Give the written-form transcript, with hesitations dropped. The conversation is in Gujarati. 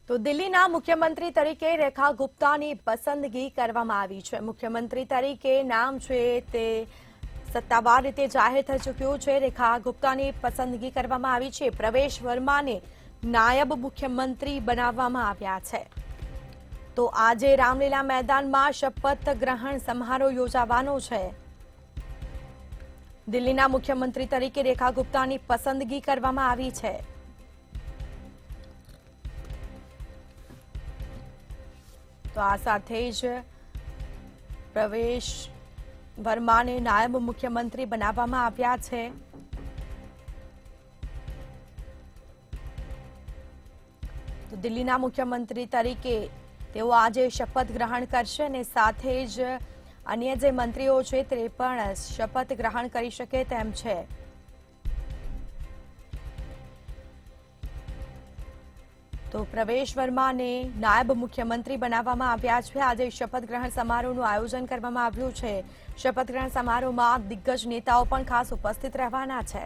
તો દિલ્હીના મુખ્યમંત્રી તરીકે રેખા ગુપ્તાની પસંદગી કરવામાં આવી છે। મુખ્યમંત્રી તરીકે નામ છે તે સત્તાવાર રીતે જાહેર થઈ ચૂક્યું છે। રેખા ગુપ્તાની પસંદગી કરવામાં આવી છે। પ્રવેશ વર્માને નાયબ મુખ્યમંત્રી બનાવવામાં આવ્યા છે। તો આજે રામલીલા મેદાનમાં શપથ ગ્રહણ સમારોહ યોજાવાનો છે। દિલ્હીના મુખ્યમંત્રી તરીકે રેખા ગુપ્તાની પસંદગી કરવામાં આવી છે। તો આ સાથે જ પ્રવેશ વર્માને નાયબ મુખ્યમંત્રી બનાવવામાં આવ્યા છે। તો દિલ્હીના મુખ્યમંત્રી તરીકે તેઓ આજે શપથ ગ્રહણ કરશે અને સાથે જ અન્ય જે મંત્રીઓ છે તે પણ શપથ ગ્રહણ કરી શકે તેમ છે। તો પ્રવેશ વર્માને નાયબ મુખ્યમંત્રી બનાવવામાં આવ્યા છે। આજે શપથ ગ્રહણ સમારોહનું આયોજન કરવામાં આવ્યું છે। શપથ ગ્રહણ સમારોહમાં દિગ્ગજ નેતાઓ પણ ખાસ ઉપસ્થિત રહેવાના છે।